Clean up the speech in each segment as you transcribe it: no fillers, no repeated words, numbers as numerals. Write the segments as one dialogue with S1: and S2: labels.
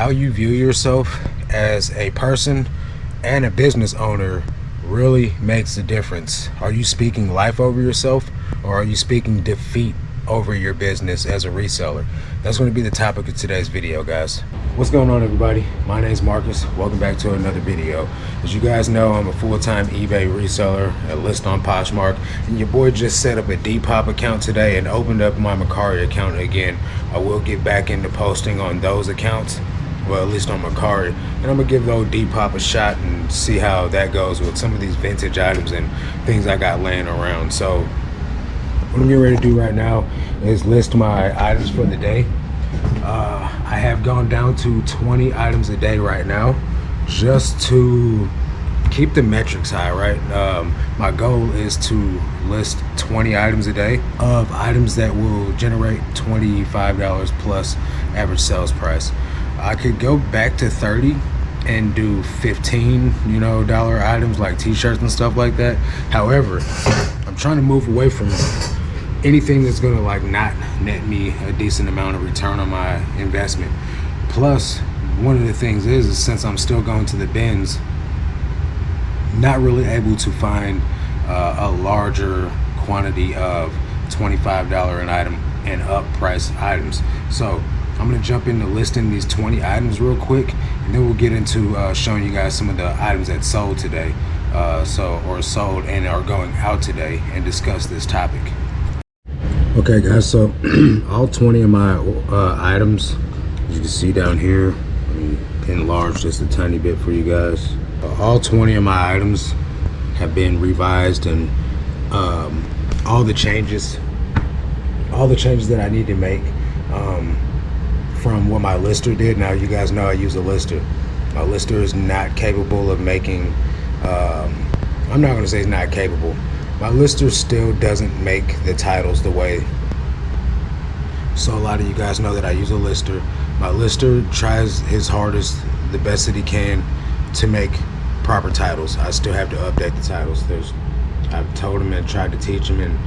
S1: how you view yourself as a person and a business owner really makes a difference. Are you speaking life over yourself, or are you speaking defeat over your business as a reseller? That's going to be the topic of today's video, guys. What's going on, everybody? My name is Marcus. Welcome back to another video. As you guys know, I'm a full-time eBay reseller, a list on Poshmark, and your boy just set up a Depop account today and opened up my Mercari account again. I will get back into posting on those accounts, well, at least on Mercari, and I'm gonna give the old Depop a shot and see how that goes with some of these vintage items and things I got laying around. So what I'm getting ready to do right now is list my items for the day. I have gone down to 20 items a day right now, just to keep the metrics high, right? My goal is to list 20 items a day of items that will generate $25 plus average sales price. I could go back to 30 and do 15 dollar items like t-shirts and stuff like that. However, I'm trying to move away from anything that's gonna like not net me a decent amount of return on my investment. Plus, one of the things is since I'm still going to the bins, not really able to find a larger quantity of $25 an item and up price items. So I'm gonna jump into listing these 20 items real quick, and then we'll get into showing you guys some of the items that sold today, or sold and are going out today, and discuss this topic. Okay, guys, so all 20 of my items, as you can see down here, let me enlarge just a tiny bit for you guys. All 20 of my items have been revised, and all the changes that I need to make from what my lister did. Now, you guys know I use a lister. My lister is not capable of making, I'm not gonna say it's not capable. My lister still doesn't make the titles the way. So a lot of you guys know that I use a lister. My lister tries his hardest, the best that he can, to make proper titles. I still have to update the titles. I've told him and tried to teach him, and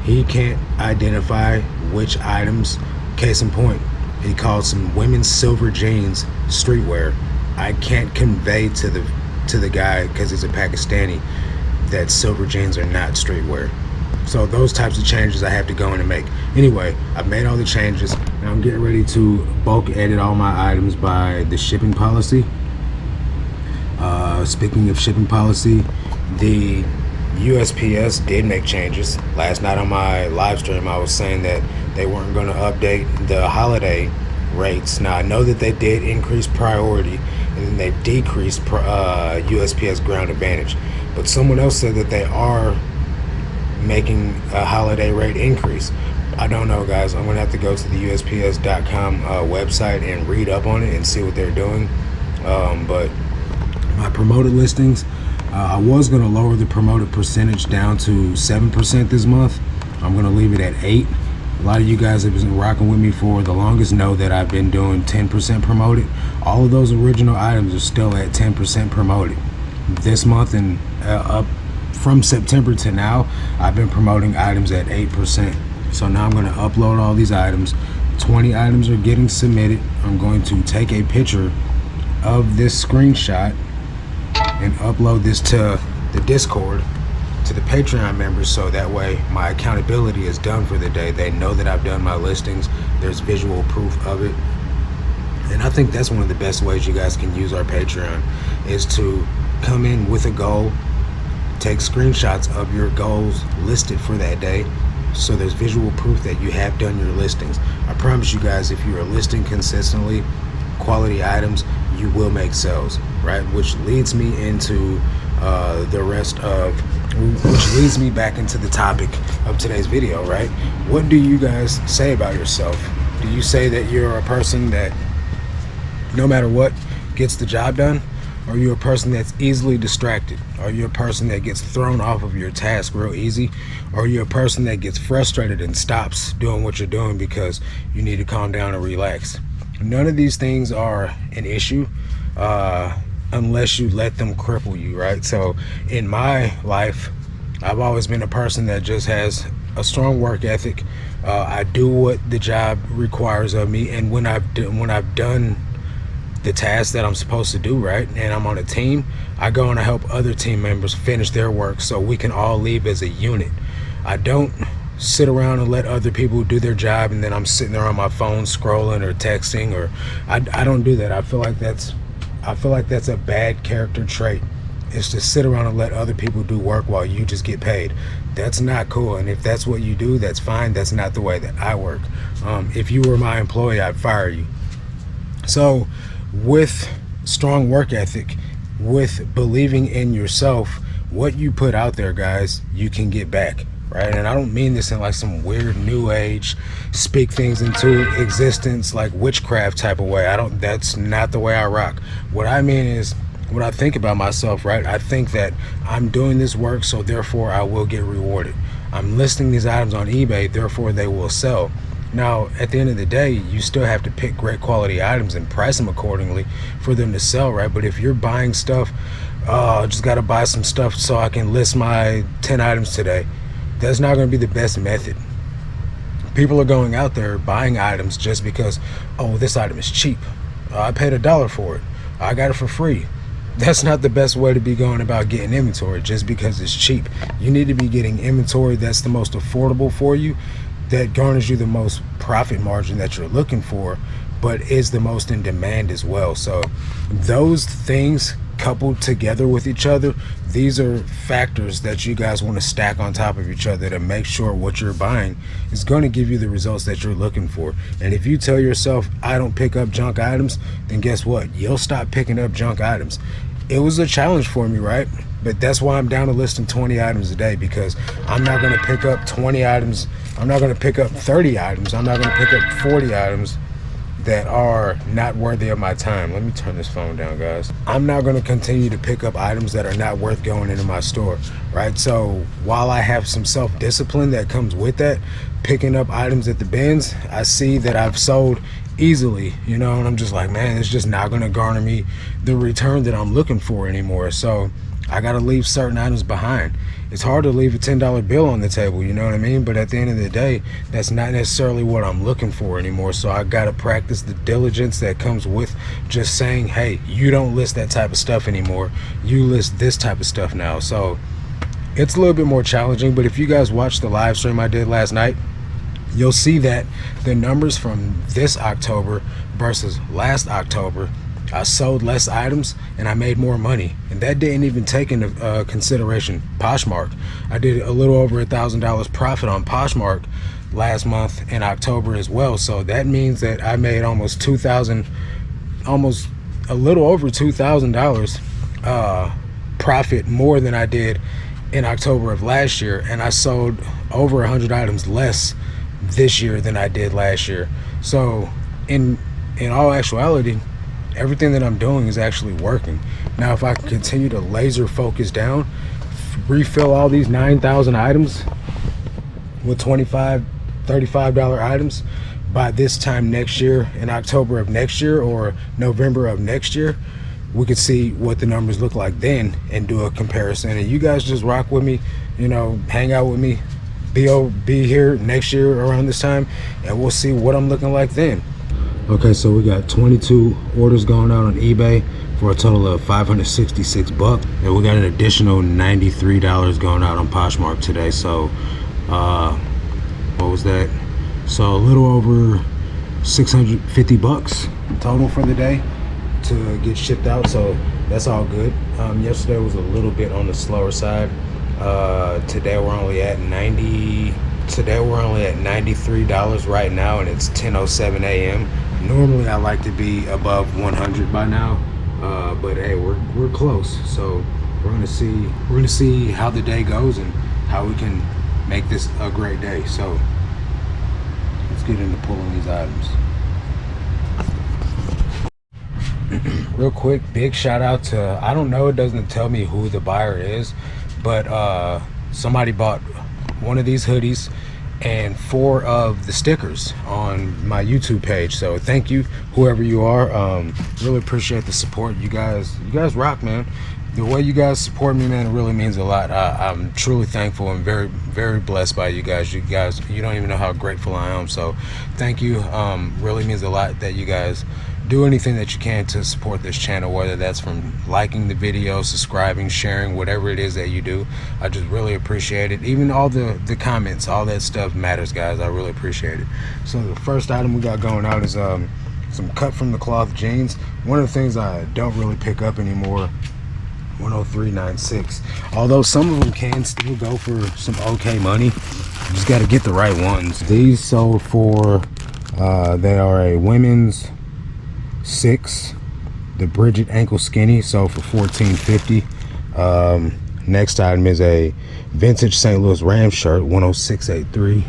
S1: he can't identify which items. Case in point, he called some women's silver jeans streetwear. I can't convey to the guy, because he's a Pakistani, that silver jeans are not streetwear. So those types of changes I have to go in and make. Anyway, I've made all the changes. Now I'm getting ready to bulk edit all my items by the shipping policy. Speaking of shipping policy, the USPS did make changes. Last night on my live stream, I was saying that they weren't going to update the holiday rates. Now, I know that they did increase priority, and then they've decreased USPS ground advantage. But someone else said that they are making a holiday rate increase. I don't know, guys. I'm going to have to go to the USPS.com website and read up on it and see what they're doing. But my promoted listings, I was going to lower the promoted percentage down to 7% this month. I'm going to leave it at 8%. A lot of you guys have been rocking with me for the longest know that I've been doing 10% promoted. All of those original items are still at 10% promoted. This month and up from September to now, I've been promoting items at 8%. So now I'm going to upload all these items. 20 items are getting submitted. I'm going to take a picture of this screenshot and upload this to the Discord, to the Patreon members, so that way my accountability is done for the day. They know that I've done my listings. There's visual proof of it. And I think that's one of the best ways you guys can use our Patreon, is to come in with a goal, take screenshots of your goals listed for that day, so there's visual proof that you have done your listings. I promise you guys, if you are listing consistently quality items, you will make sales, right? Which leads me into which leads me back into the topic of today's video, right? What do you guys say about yourself? Do you say that you're a person that no matter what gets the job done? Or are you a person that's easily distracted? Are you a person that gets thrown off of your task real easy? Or are you a person that gets frustrated and stops doing what you're doing because you need to calm down and relax? None of these things are an issue unless you let them cripple you, right? So in my life, I've always been a person that just has a strong work ethic. I do what the job requires of me, and when I've done the task that I'm supposed to do, right, and I'm on a team, I go and I help other team members finish their work so we can all leave as a unit. I don't sit around and let other people do their job and then I'm sitting there on my phone scrolling or texting, or I don't do that. I feel like that's a bad character trait, is to sit around and let other people do work while you just get paid. That's not cool. And if that's what you do, that's fine. That's not the way that I work. If you were my employee, I'd fire you. So with strong work ethic, with believing in yourself, what you put out there, guys, you can get back, right? And I don't mean this in like some weird new age speak things into existence like witchcraft type of way. That's not the way I rock. What I mean is, when I think about myself, right, I think that I'm doing this work, so therefore I will get rewarded. I'm listing these items on eBay, therefore they will sell. Now, at the end of the day, you still have to pick great quality items and price them accordingly for them to sell, right? But if you're buying stuff, just got to buy some stuff so I can list my 10 items today, that's not going to be the best method. People are going out there buying items just because, oh, this item is cheap. I paid $1 for it. I got it for free. That's not the best way to be going about getting inventory just because it's cheap. You need to be getting inventory that's the most affordable for you, that garners you the most profit margin that you're looking for, but is the most in demand as well. So those things coupled together with each other, these are factors that you guys want to stack on top of each other to make sure what you're buying is going to give you the results that you're looking for. And if you tell yourself, I don't pick up junk items, then guess what? You'll stop picking up junk items. It was a challenge for me, right? But that's why I'm down to listing 20 items a day, because I'm not going to pick up 20 items. I'm not going to pick up 30 items. I'm not going to pick up 40 items that are not worthy of my time. Let me turn this phone down, guys. I'm not going to continue to pick up items that are not worth going into my store, right? So while I have some self-discipline that comes with that, picking up items at the bins, I see that I've sold easily, you know, and I'm just like, man, it's just not going to garner me the return that I'm looking for anymore. So I got to leave certain items behind. It's hard to leave a $10 bill on the table, you know what I mean? But at the end of the day, that's not necessarily what I'm looking for anymore. So I got to practice the diligence that comes with just saying, hey, you don't list that type of stuff anymore. You list this type of stuff now. So it's a little bit more challenging. But if you guys watched the live stream I did last night, you'll see that the numbers from this October versus last October, I sold less items and I made more money. And that didn't even take into consideration Poshmark. I did a little over $1,000 profit on Poshmark last month in October as well. So that means that I made almost $2,000, almost a little over $2,000 profit more than I did in October of last year. And I sold over 100 items less this year than I did last year. So in all actuality, everything that I'm doing is actually working. Now, if I can continue to laser focus down, refill all these 9,000 items with $25, $35 items by this time next year, in October of next year or November of next year, we could see what the numbers look like then and do a comparison. And you guys just rock with me, you know, hang out with me, be here next year around this time, and we'll see what I'm looking like then. Okay, so we got 22 orders going out on eBay for a total of 566 bucks, and we got an additional $93 going out on Poshmark today. So what was that? So a little over 650 bucks total for the day to get shipped out, so that's all good. Yesterday was a little bit on the slower side. Today we're only at $93 right now, and it's 10:07 a.m. Normally I like to be above 100 by now, but hey, we're close. So we're gonna see how the day goes and how we can make this a great day. So let's get into pulling these items. Real quick, big shout out to, I don't know, it doesn't tell me who the buyer is, but somebody bought one of these hoodies and 4 of the stickers on my YouTube page. So thank you, whoever you are. Really appreciate the support. You guys rock, man. The way you guys support me, man, it really means a lot. I'm truly thankful and very, very blessed by you guys. You don't even know how grateful I am. So thank you. Really means a lot that you guys do anything that you can to support this channel, whether that's from liking the video, subscribing, sharing, whatever it is that you do. I just really appreciate it. Even all the comments, all that stuff matters, guys. I really appreciate it. So the first item we got going out is some cut from the cloth jeans. One of the things I don't really pick up anymore, 103.96. Although some of them can still go for some okay money. You just got to get the right ones. These sold for they are a women's 6, the Bridget ankle skinny, sold for $14.50. Next item is a vintage St. Louis Rams shirt, 106.83.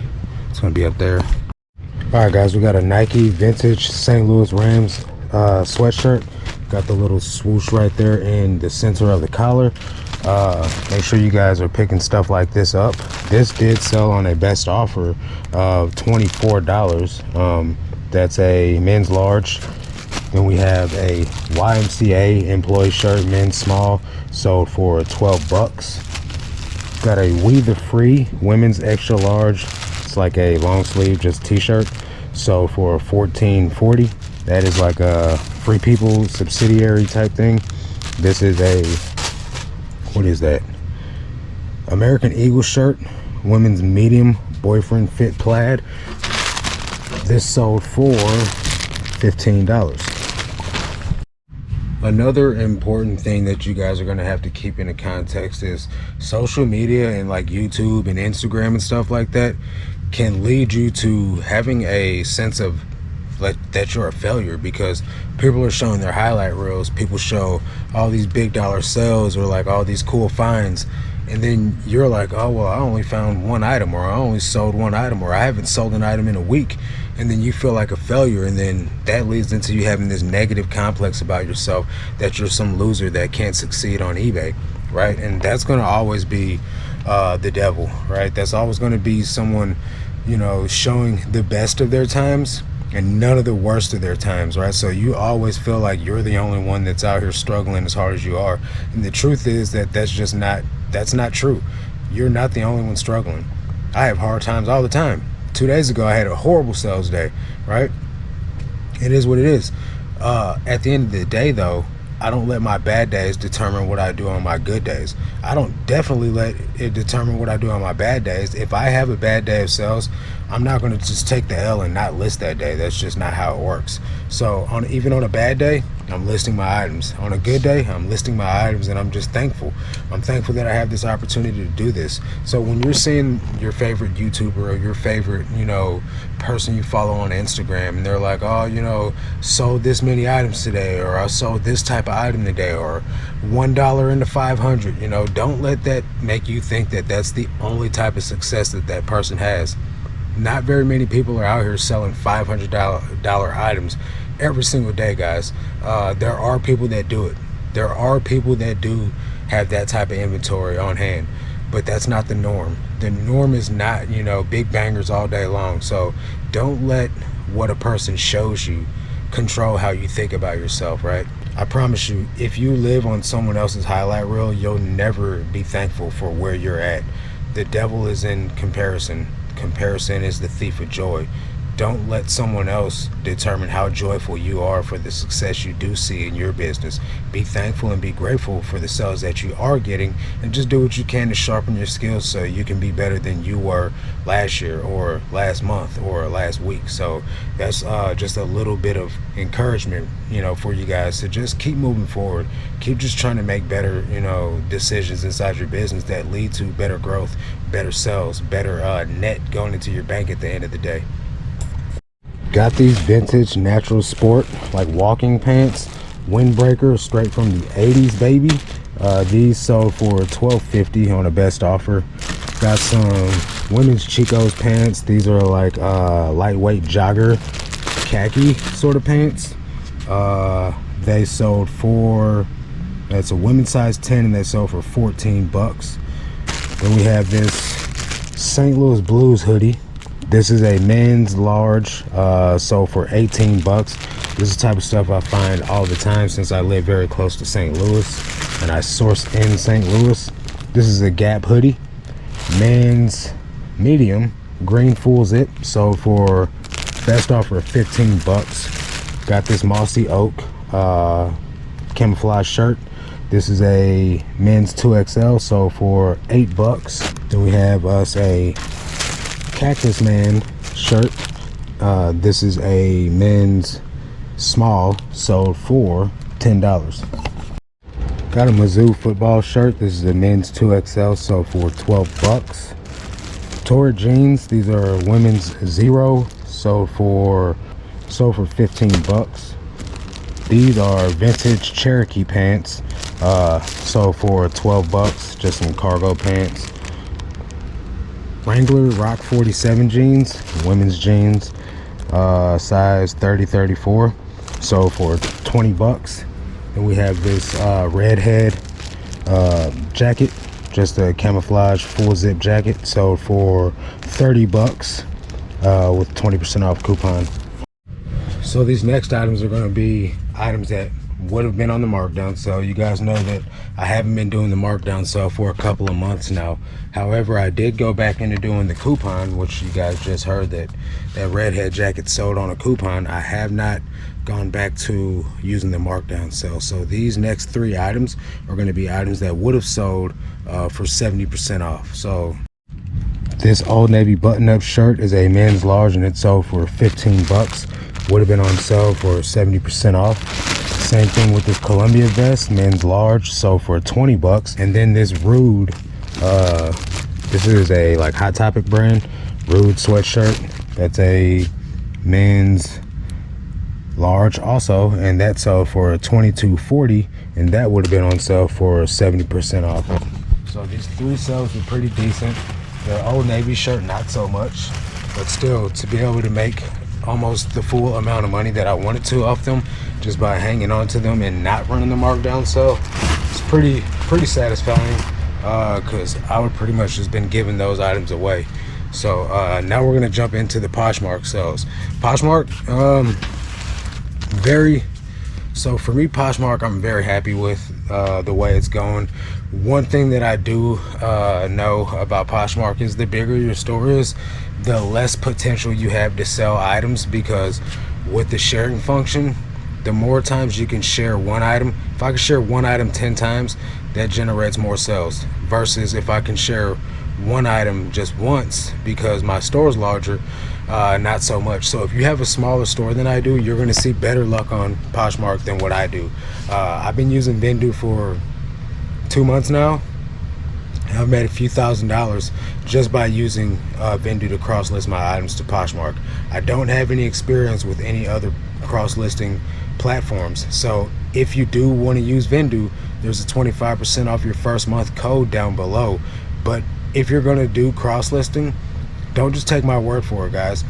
S1: It's gonna be up there. All right, guys, we got a Nike vintage St. Louis Rams sweatshirt. Got the little swoosh right there in the center of the collar. Make sure you guys are picking stuff like this up. This did sell on a best offer of $24. That's a men's large. Then we have a YMCA employee shirt, men's small, sold for 12 bucks. Got a We The Free women's extra large. It's like a long sleeve, just t-shirt, sold for $14.40. That is like a Free People subsidiary type thing. This is a, what is that? American Eagle shirt, women's medium boyfriend fit plaid. This sold for $15. Another important thing that you guys are going to have to keep in the context is social media, and like YouTube and Instagram and stuff like that can lead you to having a sense of that you're a failure, because people are showing their highlight reels. People show all these big dollar sales or like all these cool finds, and then you're like, oh well, I only found one item, or I only sold one item, or I haven't sold an item in a week. And then you feel like a failure, and then that leads into you having this negative complex about yourself, that you're some loser that can't succeed on eBay, right? And that's going to always be the devil, right? That's always going to be someone, you know, showing the best of their times and none of the worst of their times, right? So you always feel like you're the only one that's out here struggling as hard as you are. And the truth is that that's not true. You're not the only one struggling. I have hard times all the time. 2 days ago I had a horrible sales day, right? It is what it is. At the end of the day though, I don't let my bad days determine what I do on my good days. I don't definitely let it determine what I do on my bad days. If I have a bad day of sales, I'm not going to just take the L and not list that day. That's just not how it works. So even on a bad day, I'm listing my items. On a good day, I'm listing my items, and I'm just thankful. I'm thankful that I have this opportunity to do this. So when you're seeing your favorite YouTuber or your favorite, you know, person you follow on Instagram, and they're like, oh, you know, sold this many items today, or I sold this type of item today, or $1 into 500, you know, don't let that make you think that that's the only type of success that that person has. Not very many people are out here selling $500 items every single day, guys. There are people that do it. There are people that do have that type of inventory on hand, but that's not the norm. The norm is not, you know, big bangers all day long. So don't let what a person shows you control how you think about yourself, right? I promise you, if you live on someone else's highlight reel, you'll never be thankful for where you're at. The devil is in comparison. Comparison is the thief of joy. Don't let someone else determine how joyful you are for the success you do see in your business. Be thankful and be grateful for the sales that you are getting, and just do what you can to sharpen your skills so you can be better than you were last year or last month or last week. So that's just a little bit of encouragement, you know, for you guys to just keep moving forward. Keep just trying to make better, you know, decisions inside your business that lead to better growth, better sales, better net going into your bank at the end of the day. Got these vintage natural sport like walking pants, windbreaker, straight from the 80s, baby. These sold for $12.50 on a best offer. Got some women's Chico's pants. These are like lightweight jogger khaki sort of pants. They sold for, that's a women's size 10, and they sold for 14 bucks. Then we have this St. Louis Blues hoodie. This is a men's large, sold for 18 bucks. This is the type of stuff I find all the time since I live very close to St. Louis and I source in St. Louis. This is a Gap hoodie, men's medium, green full zip, sold for best offer of 15 bucks. Got this mossy oak camouflage shirt. This is a men's 2XL, so for $8. Then we have us a Cactus Man shirt. This is a men's small, sold for $10. Got a Mizzou football shirt. This is a men's 2XL, sold for $12. Torrid jeans. These are women's 0, sold for $15. These are vintage Cherokee pants, sold for $12. Just some cargo pants. Wrangler Rock 47 jeans, women's jeans, size 30-34, sold for $20. And we have this redhead jacket, just a camouflage full zip jacket, sold for $30 with 20% off coupon. So these next items are going to be items that would have been on the markdown sale. You guys know that I haven't been doing the markdown sale for a couple of months now. However, I did go back into doing the coupon, which you guys just heard that redhead jacket sold on a coupon. I have not gone back to using the markdown sale. So these next 3 items are going to be items that would have sold for 70% off. So this Old Navy button-up shirt is a men's large, and it sold for $15. Would have been on sale for 70% off. Same thing with this Columbia vest, men's large, sold for $20. And then this Rude, this is a like Hot Topic brand, Rude sweatshirt. That's a men's large also, and that sold for $22.40, and that would have been on sale for 70% off. So these 3 sales were pretty decent. The Old Navy shirt, not so much, but still, to be able to make almost the full amount of money that I wanted to off them just by hanging on to them and not running the markdown sale, it's pretty satisfying, because I would pretty much just been giving those items away. So now we're gonna jump into the Poshmark sales. Poshmark, so for me, Poshmark, I'm very happy with the way it's going. One thing that I do know about Poshmark is the bigger your store is, the less potential you have to sell items, because with the sharing function, the more times you can share one item. If I can share one item 10 times, that generates more sales, versus if I can share one item just once because my store is larger, not so much. So if you have a smaller store than I do, you're going to see better luck on Poshmark than what I do. I've been using Vendoo for 2 months now. I've made a few $1,000s just by using Vendoo to cross-list my items to Poshmark. I don't have any experience with any other cross-listing platforms. So if you do want to use Vendoo, there's a 25% off your first month code down below. But if you're going to do cross-listing, don't just take my word for it, guys.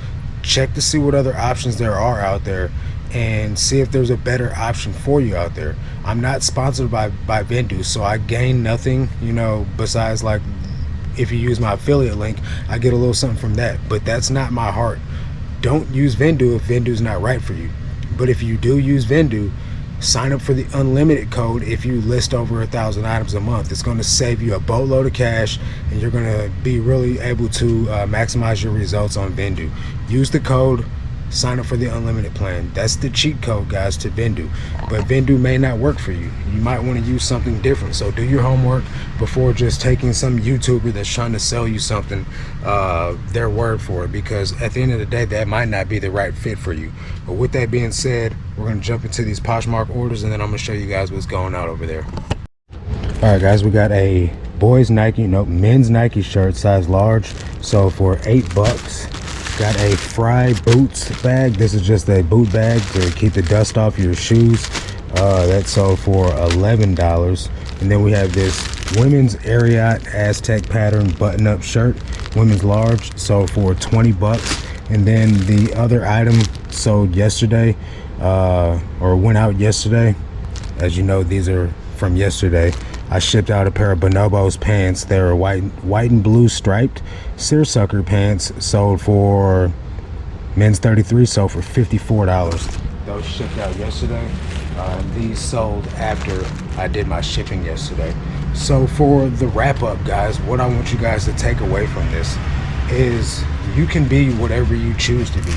S1: Check to see what other options there are out there and see if there's a better option for you out there. I'm not sponsored by Vendoo, so I gain nothing, you know, besides like if you use my affiliate link, I get a little something from that, but that's not my heart. Don't use Vendoo if Vendoo's not right for you. But if you do use Vendoo, sign up for the unlimited code. If you list over 1,000 items a month, it's going to save you a boatload of cash, and you're going to be really able to maximize your results on Vendoo. Use the code, sign up for the unlimited plan. That's the cheat code, guys, to Vendoo. But Vendoo may not work for you. You might want to use something different. So do your homework before just taking some YouTuber that's trying to sell you something, their word for it, because at the end of the day, that might not be the right fit for you. But with that being said, we're going to jump into these Poshmark orders, and then I'm going to show you guys what's going out over there. All right, guys, we got a men's Nike shirt, size large, so for $8. Got a Fry Boots bag. This is just a boot bag to keep the dust off your shoes. That sold for $11. And then we have this women's Ariat Aztec pattern button-up shirt, women's large, sold for $20. And then the other item sold yesterday, or went out yesterday. As you know, these are from yesterday. I shipped out a pair of Bonobos pants. They were white and blue striped seersucker pants, sold for men's 33, sold for $54. Those shipped out yesterday. These sold after I did my shipping yesterday. So for the wrap up, guys, what I want you guys to take away from this is you can be whatever you choose to be.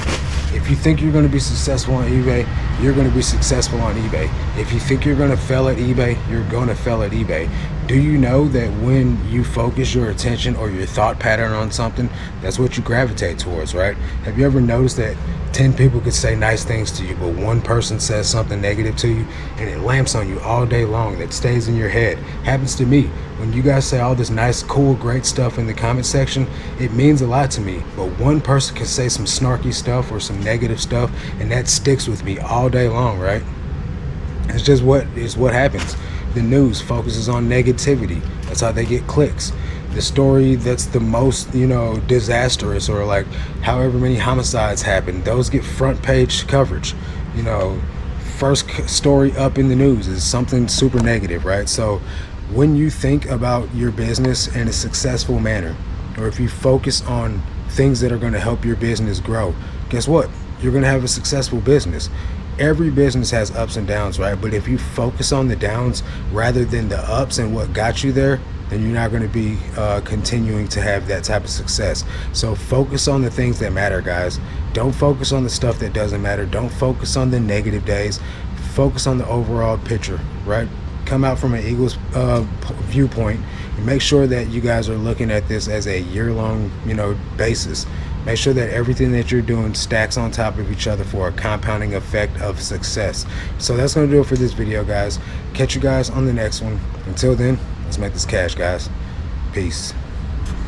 S1: If you think you're going to be successful on eBay, you're going to be successful on eBay. If you think you're going to fail at eBay, you're going to fail at eBay. Do you know that when you focus your attention or your thought pattern on something, that's what you gravitate towards, right? Have you ever noticed that 10 people could say nice things to you, but one person says something negative to you and it lamps on you all day long, that stays in your head? Happens to me. When you guys say all this nice, cool, great stuff in the comment section, it means a lot to me. But one person can say some snarky stuff or some negative stuff, and that sticks with me all day long, right? It's just what happens. The news focuses on negativity. That's how they get clicks. The story that's the most, disastrous, or like however many homicides happen, those get front page coverage. First story up in the news is something super negative, right? So when you think about your business in a successful manner, or if you focus on things that are going to help your business grow, guess what? You're going to have a successful business. Every business has ups and downs, right? But if you focus on the downs rather than the ups and what got you there, then you're not going to be continuing to have that type of success. So focus on the things that matter, guys. Don't focus on the stuff that doesn't matter. Don't focus on the negative days. Focus on the overall picture, right? Come out from an Eagles viewpoint and make sure that you guys are looking at this as a year-long, basis. Make sure that everything that you're doing stacks on top of each other for a compounding effect of success. So that's going to do it for this video, guys. Catch you guys on the next one. Until then, let's make this cash, guys. Peace.